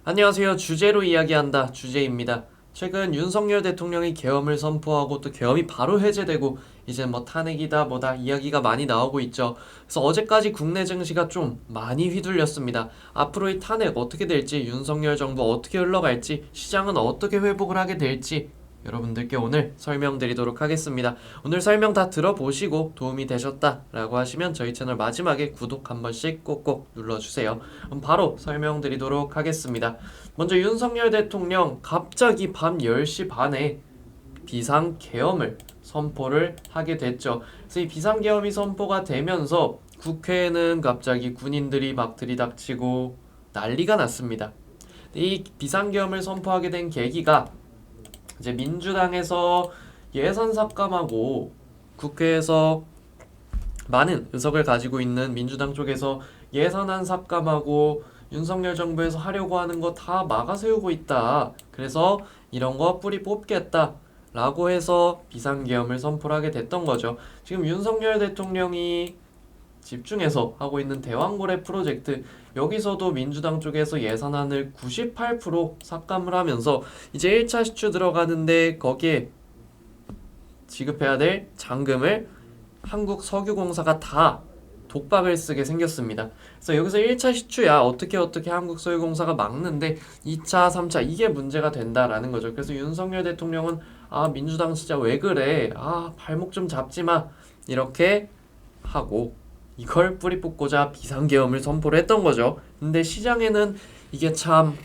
안녕하세요. 주제로 이야기한다. 주제입니다. 최근 윤석열 대통령이 계엄을 선포하고 또 계엄이 바로 해제되고 이제 뭐 탄핵이다 뭐다 이야기가 많이 나오고 있죠. 그래서 어제까지 국내 증시가 좀 많이 휘둘렸습니다. 앞으로 이 탄핵 어떻게 될지, 윤석열 정부 어떻게 흘러갈지, 시장은 어떻게 회복을 하게 될지 여러분들께 오늘 설명드리도록 하겠습니다. 오늘 설명 다 들어보시고 도움이 되셨다라고 하시면 저희 채널 마지막에 구독 한 번씩 꼭꼭 눌러주세요. 그럼 바로 설명드리도록 하겠습니다. 먼저 윤석열 대통령 갑자기 밤 10시 반에 비상계엄을 선포를 하게 됐죠. 그래서 이 비상계엄이 선포가 되면서 국회에는 갑자기 군인들이 막 들이닥치고 난리가 났습니다. 이 비상계엄을 선포하게 된 계기가 이제 민주당에서 예산 삭감하고 국회에서 많은 의석을 가지고 있는 민주당 쪽에서 예산안 삭감하고 윤석열 정부에서 하려고 하는 거 다 막아세우고 있다. 그래서 이런 거 뿌리 뽑겠다. 라고 해서 비상계엄을 선포를 하게 됐던 거죠. 지금 윤석열 대통령이 집중해서 하고 있는 대왕고래 프로젝트, 여기서도 민주당 쪽에서 예산안을 98% 삭감을 하면서 이제 1차 시추 들어가는데 거기에 지급해야 될 잔금을 한국석유공사가 다 독박을 쓰게 생겼습니다. 그래서 여기서 1차 시추야 어떻게 한국석유공사가 막는데 2차, 3차 이게 문제가 된다라는 거죠. 그래서 윤석열 대통령은 민주당 진짜 왜 그래? 발목 좀 잡지 마. 이렇게 하고 이걸 뿌리 뽑고자 비상계엄을 선포를 했던 거죠. 근데 시장에는 이게 참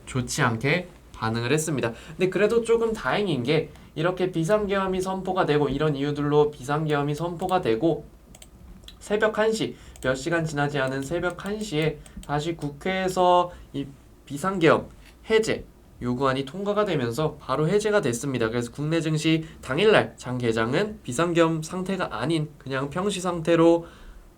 좋지 않게 반응을 했습니다. 근데 그래도 조금 다행인 게 이렇게 비상계엄이 선포가 되고 이런 이유들로 비상계엄이 선포가 되고 새벽 1시, 몇 시간 지나지 않은 새벽 1시에 다시 국회에서 이 비상계엄 해제 요구안이 통과가 되면서 바로 해제가 됐습니다. 그래서 국내 증시 당일날 장 개장은 비상계엄 상태가 아닌 그냥 평시 상태로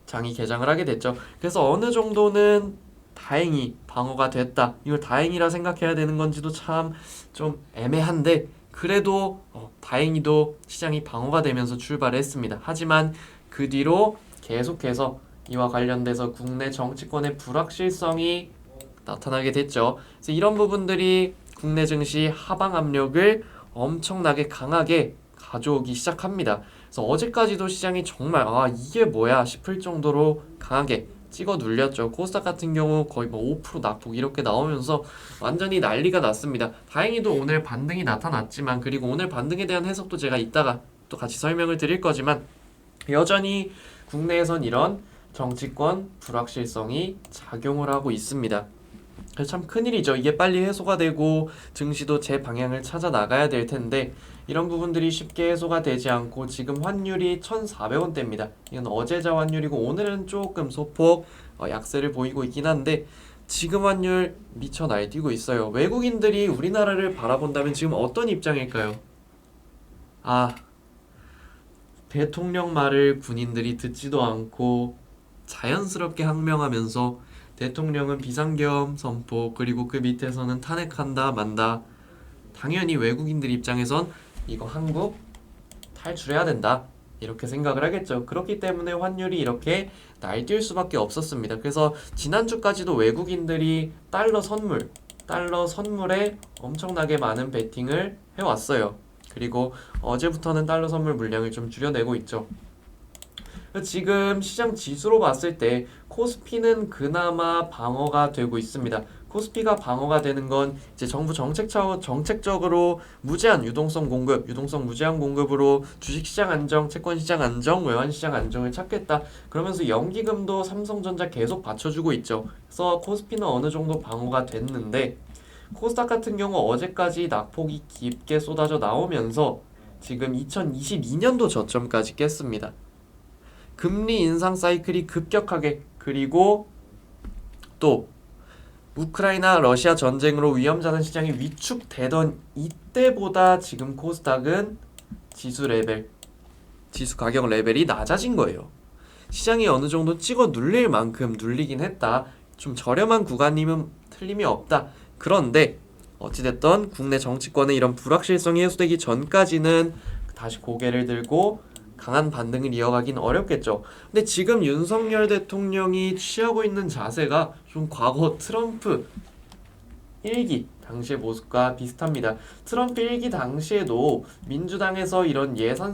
장이 개장을 하게 됐죠. 그래서 어느 정도는 다행히 방어가 됐다. 이걸 다행이라 생각해야 되는 건지도 참 좀 애매한데 그래도 다행히도 시장이 방어가 되면서 출발했습니다. 하지만 그 뒤로 계속해서 이와 관련돼서 국내 정치권의 불확실성이 나타나게 됐죠. 그래서 이런 부분들이 국내 증시 하방 압력을 엄청나게 강하게 가져오기 시작합니다. 그래서 어제까지도 시장이 정말 이게 뭐야 싶을 정도로 강하게 찍어 눌렸죠. 코스닥 같은 경우 거의 뭐 5% 낙폭 이렇게 나오면서 완전히 난리가 났습니다. 다행히도 오늘 반등이 나타났지만 그리고 오늘 반등에 대한 해석도 제가 이따가 또 같이 설명을 드릴 거지만 여전히 국내에선 이런 정치권 불확실성이 작용을 하고 있습니다. 그래서 참 큰일이죠. 이게 빨리 해소가 되고 증시도 제 방향을 찾아 나가야 될 텐데 이런 부분들이 쉽게 해소가 되지 않고 지금 환율이 1,400원대입니다. 이건 어제자 환율이고 오늘은 조금 소폭 약세를 보이고 있긴 한데 지금 환율 미쳐 날뛰고 있어요. 외국인들이 우리나라를 바라본다면 지금 어떤 입장일까요? 아, 대통령 말을 군인들이 듣지도 않고 자연스럽게 항명하면서 대통령은 비상계엄 선포 그리고 그 밑에서는 탄핵한다 만다. 당연히 외국인들 입장에선 이거 한국 탈출해야 된다 이렇게 생각을 하겠죠. 그렇기 때문에 환율이 이렇게 날뛸 수밖에 없었습니다. 그래서 지난주까지도 외국인들이 달러 선물에 엄청나게 많은 베팅을 해왔어요. 그리고 어제부터는 달러 선물 물량을 좀 줄여내고 있죠. 지금 시장 지수로 봤을 때 코스피는 그나마 방어가 되고 있습니다. 코스피가 방어가 되는 건 이제 정부 정책적으로 무제한 유동성 공급, 유동성 무제한 공급으로 주식시장 안정, 채권시장 안정, 외환시장 안정을 찾겠다. 그러면서 연기금도 삼성전자 계속 받쳐주고 있죠. 그래서 코스피는 어느 정도 방어가 됐는데 코스닥 같은 경우 어제까지 낙폭이 깊게 쏟아져 나오면서 지금 2022년도 저점까지 깼습니다. 금리 인상 사이클이 급격하게 그리고 또 우크라이나 러시아 전쟁으로 위험자산 시장이 위축되던 이때보다 지금 코스닥은 지수 가격 레벨이 낮아진 거예요. 시장이 어느 정도 찍어 눌릴 만큼 눌리긴 했다. 좀 저렴한 구간이면 틀림이 없다. 그런데 어찌됐던 국내 정치권의 이런 불확실성이 해소되기 전까지는 다시 고개를 들고 강한 반등을 이어가긴 어렵겠죠. 근데 지금 윤석열 대통령이 취하고 있는 자세가 좀 과거 트럼프 1기 당시의 모습과 비슷합니다. 트럼프 1기 당시에도 민주당에서 이런 예산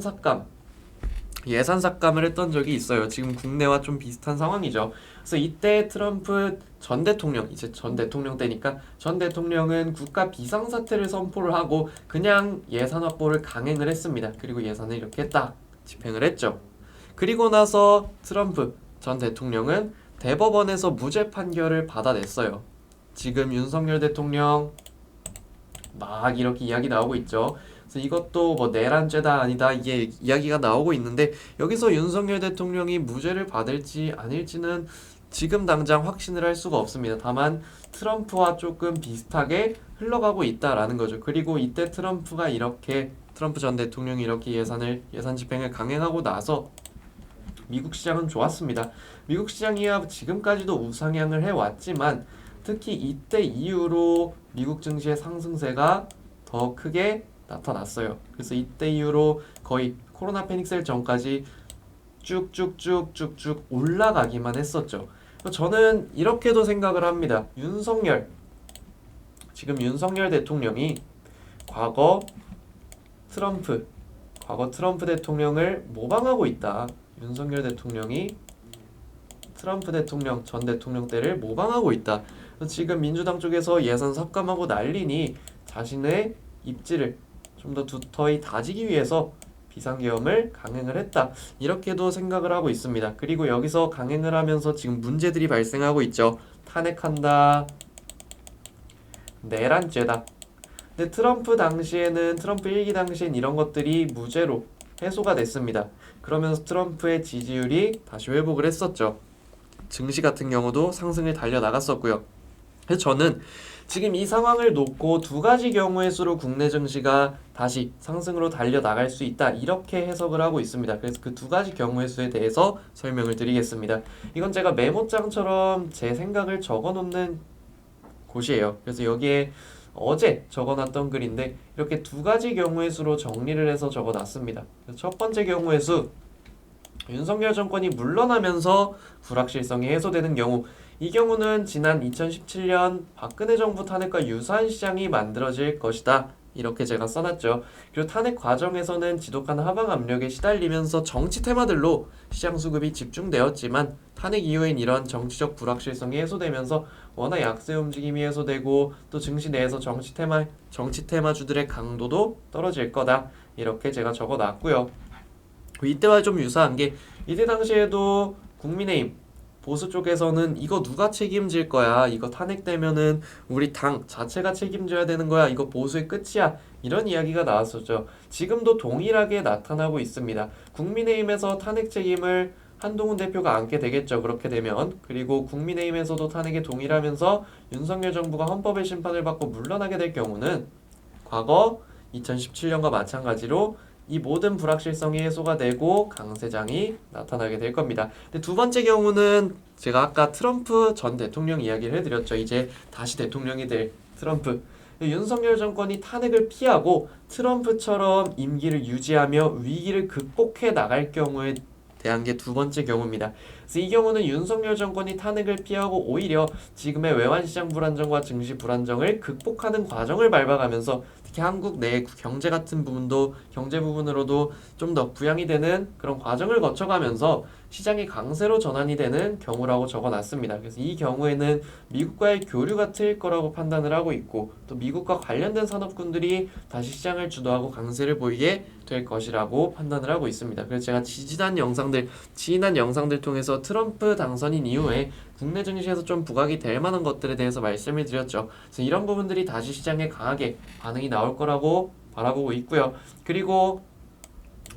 삭감을 했던 적이 있어요. 지금 국내와 좀 비슷한 상황이죠. 그래서 이때 트럼프 전 대통령, 이제 전 대통령 때니까 전 대통령은 국가 비상사태를 선포를 하고 그냥 예산 확보를 강행을 했습니다. 그리고 예산을 이렇게 딱 집행을 했죠. 그리고 나서 트럼프 전 대통령은 대법원에서 무죄 판결을 받아냈어요. 지금 윤석열 대통령 막 이렇게 이야기 나오고 있죠. 그래서 이것도 뭐 내란죄다 아니다 이게 이야기가 나오고 있는데 여기서 윤석열 대통령이 무죄를 받을지 아닐지는 지금 당장 확신을 할 수가 없습니다. 다만 트럼프와 조금 비슷하게 흘러가고 있다라는 거죠. 그리고 이때 트럼프 전 대통령이 이렇게 예산 집행을 강행하고 나서 미국 시장은 좋았습니다. 미국 시장이야 지금까지도 우상향을 해왔지만 특히 이때 이후로 미국 증시의 상승세가 더 크게 나타났어요. 그래서 이때 이후로 거의 코로나 패닉셀 전까지 쭉쭉쭉쭉쭉 올라가기만 했었죠. 저는 이렇게도 생각을 합니다. 지금 윤석열 대통령이 과거 트럼프 대통령을 모방하고 있다. 윤석열 대통령이 트럼프 대통령 전 대통령 때를 모방하고 있다. 지금 민주당 쪽에서 예산 삭감하고 난리니 자신의 입지를 좀 더 두터이 다지기 위해서 비상계엄을 강행을 했다. 이렇게도 생각을 하고 있습니다. 그리고 여기서 강행을 하면서 지금 문제들이 발생하고 있죠. 탄핵한다. 내란죄다. 근데 트럼프 1기 당시엔 이런 것들이 무죄로 해소가 됐습니다. 그러면서 트럼프의 지지율이 다시 회복을 했었죠. 증시 같은 경우도 상승을 달려나갔었고요. 그래서 저는 지금 이 상황을 놓고 두 가지 경우의 수로 국내 증시가 다시 상승으로 달려나갈 수 있다. 이렇게 해석을 하고 있습니다. 그래서 그 두 가지 경우의 수에 대해서 설명을 드리겠습니다. 이건 제가 메모장처럼 제 생각을 적어놓는 곳이에요. 그래서 여기에 어제 적어놨던 글인데 이렇게 두 가지 경우의 수로 정리를 해서 적어놨습니다. 첫 번째 경우의 수, 윤석열 정권이 물러나면서 불확실성이 해소되는 경우, 이 경우는 지난 2017년 박근혜 정부 탄핵과 유사한 시장이 만들어질 것이다. 이렇게 제가 써놨죠. 그리고 탄핵 과정에서는 지독한 하방 압력에 시달리면서 정치 테마들로 시장 수급이 집중되었지만 탄핵 이후엔 이런 정치적 불확실성이 해소되면서 워낙 약세 움직임이 해소되고 또 증시 내에서 정치 테마주들의 강도도 떨어질 거다. 이렇게 제가 적어놨고요. 이때와 좀 유사한 게 이때 당시에도 국민의힘 보수 쪽에서는 이거 누가 책임질 거야? 이거 탄핵되면은 우리 당 자체가 책임져야 되는 거야. 이거 보수의 끝이야. 이런 이야기가 나왔었죠. 지금도 동일하게 나타나고 있습니다. 국민의힘에서 탄핵 책임을 한동훈 대표가 안게 되겠죠. 그렇게 되면. 그리고 국민의힘에서도 탄핵에 동의하면서 윤석열 정부가 헌법의 심판을 받고 물러나게 될 경우는 과거 2017년과 마찬가지로 이 모든 불확실성이 해소가 되고 강세장이 나타나게 될 겁니다. 근데 두 번째 경우는 제가 아까 트럼프 전 대통령 이야기를 해드렸죠. 이제 다시 대통령이 될 트럼프. 윤석열 정권이 탄핵을 피하고 트럼프처럼 임기를 유지하며 위기를 극복해 나갈 경우에 대한 게 두 번째 경우입니다. 그래서 이 경우는 윤석열 정권이 탄핵을 피하고 오히려 지금의 외환시장 불안정과 증시 불안정을 극복하는 과정을 밟아가면서 특히 한국 내 경제 같은 부분도 경제 부분으로도 좀 더 부양이 되는 그런 과정을 거쳐가면서 시장이 강세로 전환이 되는 경우라고 적어놨습니다. 그래서 이 경우에는 미국과의 교류가 트일 거라고 판단을 하고 있고 또 미국과 관련된 산업군들이 다시 시장을 주도하고 강세를 보이게 될 것이라고 판단을 하고 있습니다. 그래서 제가 지난 영상들 통해서 트럼프 당선인 이후에 국내 증시에서 좀 부각이 될 만한 것들에 대해서 말씀을 드렸죠. 그래서 이런 부분들이 다시 시장에 강하게 반응이 나올 거라고 바라보고 있고요. 그리고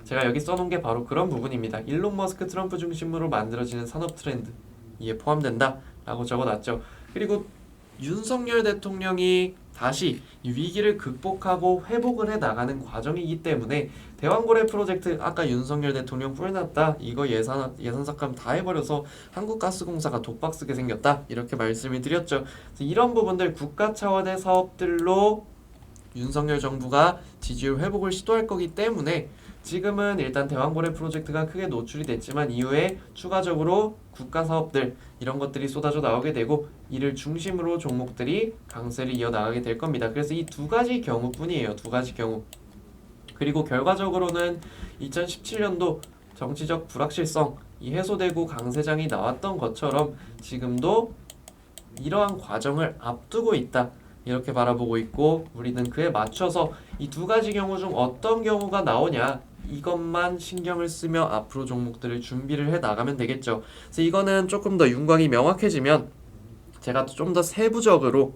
제가 여기 써놓은 게 바로 그런 부분입니다. 일론 머스크 트럼프 중심으로 만들어지는 산업 트렌드 이에 포함된다 라고 적어놨죠. 그리고 윤석열 대통령이 다시 이 위기를 극복하고 회복을 해 나가는 과정이기 때문에 대왕고래 프로젝트 아까 윤석열 대통령 뿔났다 이거 예산 삭감 다 해버려서 한국가스공사가 독박쓰게 생겼다 이렇게 말씀을 드렸죠. 그래서 이런 부분들 국가 차원의 사업들로 윤석열 정부가 지지율 회복을 시도할 거기 때문에 지금은 일단 대왕거래 프로젝트가 크게 노출이 됐지만 이후에 추가적으로 국가 사업들 이런 것들이 쏟아져 나오게 되고 이를 중심으로 종목들이 강세를 이어나가게 될 겁니다. 그래서 이 두 가지 경우뿐이에요. 두 가지 경우. 그리고 결과적으로는 2017년도 정치적 불확실성이 해소되고 강세장이 나왔던 것처럼 지금도 이러한 과정을 앞두고 있다. 이렇게 바라보고 있고 우리는 그에 맞춰서 이 두 가지 경우 중 어떤 경우가 나오냐 이것만 신경을 쓰며 앞으로 종목들을 준비를 해 나가면 되겠죠. 그래서 이거는 조금 더 윤곽이 명확해지면 제가 좀 더 세부적으로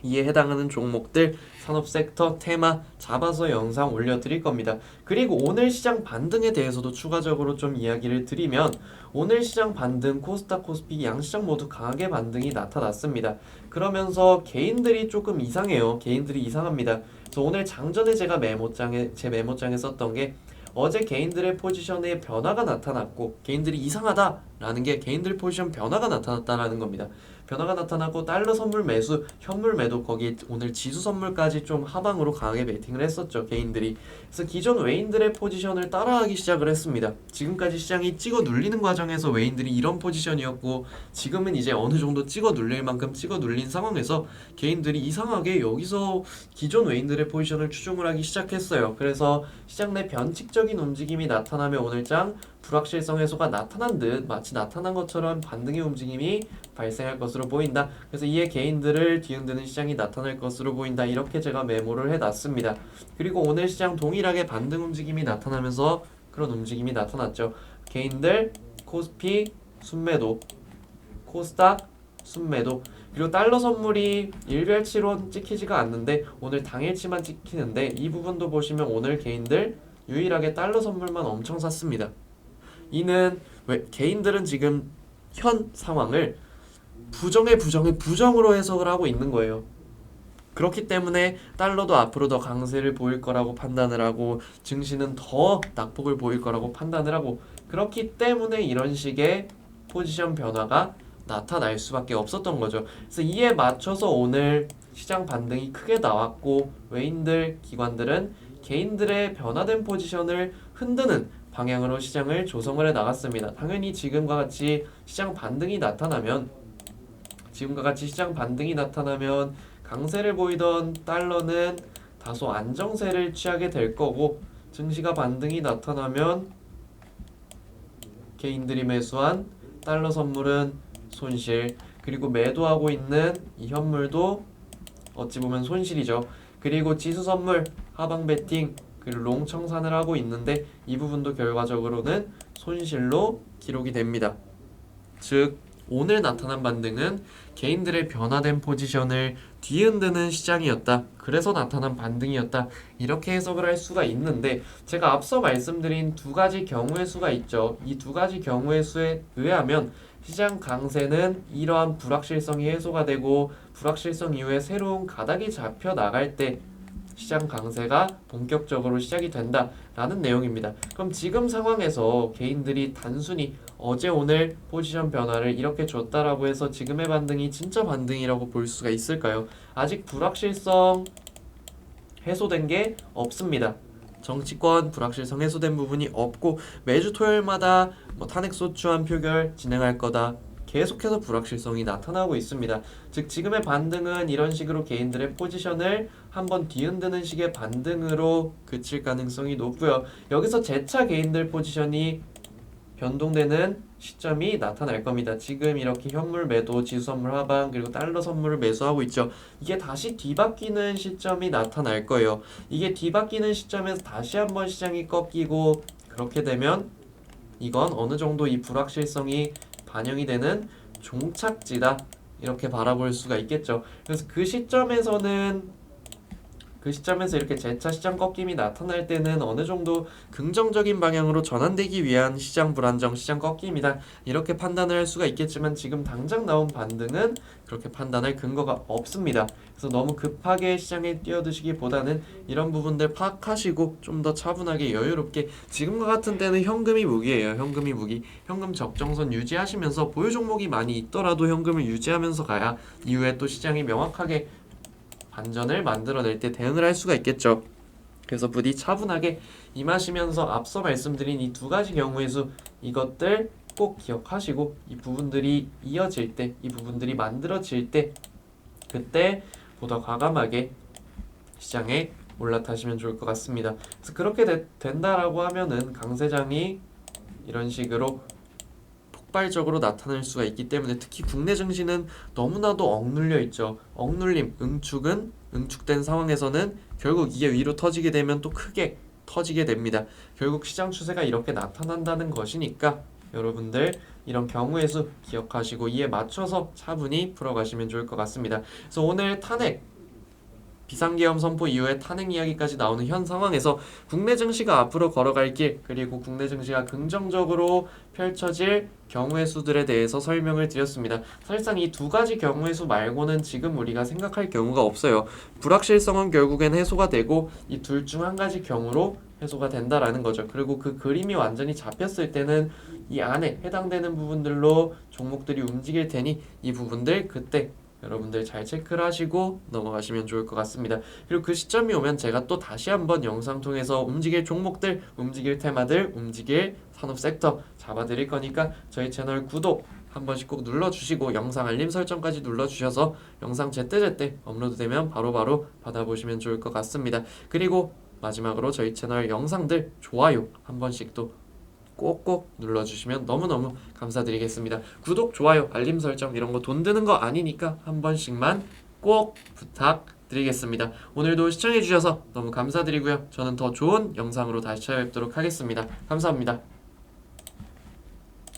이에 해당하는 종목들, 산업 섹터, 테마 잡아서 영상 올려드릴 겁니다. 그리고 오늘 시장 반등에 대해서도 추가적으로 좀 이야기를 드리면 오늘 시장 반등, 코스닥, 코스피 양시장 모두 강하게 반등이 나타났습니다. 그러면서 개인들이 조금 이상해요. 개인들이 이상합니다. 그래서 오늘 장전에 제가 제 메모장에 썼던 게 어제 개인들의 포지션에 변화가 나타났고 개인들이 이상하다라는 게 개인들 포지션 변화가 나타났다라는 겁니다. 변화가 나타나고 달러 선물 매수, 현물 매도 거기 오늘 지수 선물까지 좀 하방으로 강하게 베팅을 했었죠. 개인들이. 그래서 기존 외인들의 포지션을 따라하기 시작을 했습니다. 지금까지 시장이 찍어 눌리는 과정에서 외인들이 이런 포지션이었고 지금은 이제 어느 정도 찍어 눌릴 만큼 찍어 눌린 상황에서 개인들이 이상하게 여기서 기존 외인들의 포지션을 추종을 하기 시작했어요. 그래서 시장 내 변칙적인 움직임이 나타나며 오늘장 불확실성 해소가 나타난 듯 마치 나타난 것처럼 반등의 움직임이 발생할 것으로 보인다. 그래서 이에 개인들을 뒤흔드는 시장이 나타날 것으로 보인다. 이렇게 제가 메모를 해놨습니다. 그리고 오늘 시장 동일하게 반등 움직임이 나타나면서 그런 움직임이 나타났죠. 개인들 코스피 순매도, 코스닥 순매도, 그리고 달러 선물이 일별치로 찍히지가 않는데 오늘 당일치만 찍히는데 이 부분도 보시면 오늘 개인들 유일하게 달러 선물만 엄청 샀습니다. 이는 왜 개인들은 지금 현 상황을 부정의 부정으로 해석을 하고 있는 거예요. 그렇기 때문에 달러도 앞으로 더 강세를 보일 거라고 판단을 하고 증시는 더 낙폭을 보일 거라고 판단을 하고 그렇기 때문에 이런 식의 포지션 변화가 나타날 수밖에 없었던 거죠. 그래서 이에 맞춰서 오늘 시장 반등이 크게 나왔고 외인들, 기관들은 개인들의 변화된 포지션을 흔드는 방향으로 시장을 조성을 해 나갔습니다. 당연히 지금과 같이 시장 반등이 나타나면 강세를 보이던 달러는 다소 안정세를 취하게 될 거고 증시가 반등이 나타나면 개인들이 매수한 달러 선물은 손실, 그리고 매도하고 있는 이 현물도 어찌 보면 손실이죠. 그리고 지수 선물 하방 베팅 그리고 롱 청산을 하고 있는데 이 부분도 결과적으로는 손실로 기록이 됩니다. 즉 오늘 나타난 반등은 개인들의 변화된 포지션을 뒤흔드는 시장이었다. 그래서 나타난 반등이었다. 이렇게 해석을 할 수가 있는데 제가 앞서 말씀드린 두 가지 경우의 수가 있죠. 이 두 가지 경우의 수에 의하면 시장 강세는 이러한 불확실성이 해소가 되고 불확실성 이후에 새로운 가닥이 잡혀 나갈 때 시장 강세가 본격적으로 시작이 된다라는 내용입니다. 그럼 지금 상황에서 개인들이 단순히 어제 오늘 포지션 변화를 이렇게 줬다라고 해서 지금의 반등이 진짜 반등이라고 볼 수가 있을까요? 아직 불확실성 해소된 게 없습니다. 정치권 불확실성 해소된 부분이 없고 매주 토요일마다 탄핵소추안 표결 진행할 거다. 계속해서 불확실성이 나타나고 있습니다. 즉 지금의 반등은 이런 식으로 개인들의 포지션을 한번 뒤흔드는 식의 반등으로 그칠 가능성이 높고요. 여기서 재차 개인들 포지션이 변동되는 시점이 나타날 겁니다. 지금 이렇게 현물 매도, 지수 선물 하방, 그리고 달러 선물을 매수하고 있죠. 이게 다시 뒤바뀌는 시점이 나타날 거예요. 이게 뒤바뀌는 시점에서 다시 한번 시장이 꺾이고 그렇게 되면 이건 어느 정도 이 불확실성이 반영이 되는 종착지다 이렇게 바라볼 수가 있겠죠. 그래서 그 시점에서 이렇게 재차 시장 꺾임이 나타날 때는 어느 정도 긍정적인 방향으로 전환되기 위한 시장 불안정, 시장 꺾임이다 이렇게 판단을 할 수가 있겠지만 지금 당장 나온 반등은 그렇게 판단할 근거가 없습니다. 그래서 너무 급하게 시장에 뛰어드시기보다는 이런 부분들 파악하시고 좀 더 차분하게 여유롭게 지금과 같은 때는 현금이 무기예요. 현금이 무기. 현금 적정선 유지하시면서 보유 종목이 많이 있더라도 현금을 유지하면서 가야 이후에 또 시장이 명확하게 반전을 만들어낼 때 대응을 할 수가 있겠죠. 그래서 부디 차분하게 임하시면서 앞서 말씀드린 이 두 가지 경우의 수 이것들 꼭 기억하시고 이 부분들이 이어질 때, 이 부분들이 만들어질 때 그때 보다 과감하게 시장에 올라타시면 좋을 것 같습니다. 그래서 그렇게 된다라고 하면은 강세장이 이런 식으로 폭발적으로 나타날 수가 있기 때문에 특히 국내 증시는 너무나도 억눌려 있죠. 억눌림, 응축된 상황에서는 결국 이게 위로 터지게 되면 또 크게 터지게 됩니다. 결국 시장 추세가 이렇게 나타난다는 것이니까 여러분들 이런 경우의 수 기억하시고 이에 맞춰서 차분히 풀어가시면 좋을 것 같습니다. 그래서 오늘 탄핵 비상계엄 선포 이후에 탄핵 이야기까지 나오는 현 상황에서 국내 증시가 앞으로 걸어갈 길 그리고 국내 증시가 긍정적으로 펼쳐질 경우의 수들에 대해서 설명을 드렸습니다. 사실상 이 두 가지 경우의 수 말고는 지금 우리가 생각할 경우가 없어요. 불확실성은 결국엔 해소가 되고 이 둘 중 한 가지 경우로 해소가 된다라는 거죠. 그리고 그 그림이 완전히 잡혔을 때는 이 안에 해당되는 부분들로 종목들이 움직일 테니 이 부분들 그때 여러분들 잘 체크를 하시고 넘어가시면 좋을 것 같습니다. 그리고 그 시점이 오면 제가 또 다시 한번 영상 통해서 움직일 종목들, 움직일 테마들, 움직일 산업 섹터 잡아드릴 거니까 저희 채널 구독 한 번씩 꼭 눌러주시고 영상 알림 설정까지 눌러주셔서 영상 제때제때 업로드되면 바로바로 받아보시면 좋을 것 같습니다. 그리고 마지막으로 저희 채널 영상들 좋아요 한 번씩 또 꼭꼭 눌러주시면 너무너무 감사드리겠습니다. 구독, 좋아요, 알림 설정 이런 거 돈 드는 거 아니니까 한 번씩만 꼭 부탁드리겠습니다. 오늘도 시청해주셔서 너무 감사드리고요. 저는 더 좋은 영상으로 다시 찾아뵙도록 하겠습니다. 감사합니다.